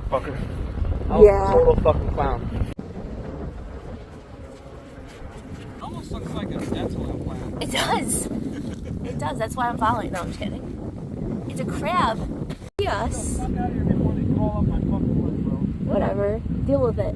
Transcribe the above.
motherfucker. I was a total fucking clown. Almost looks like a dental implant. It does. It does. That's why I'm following. No, I'm just kidding. It's a crab. Yes. Whatever. Deal with it.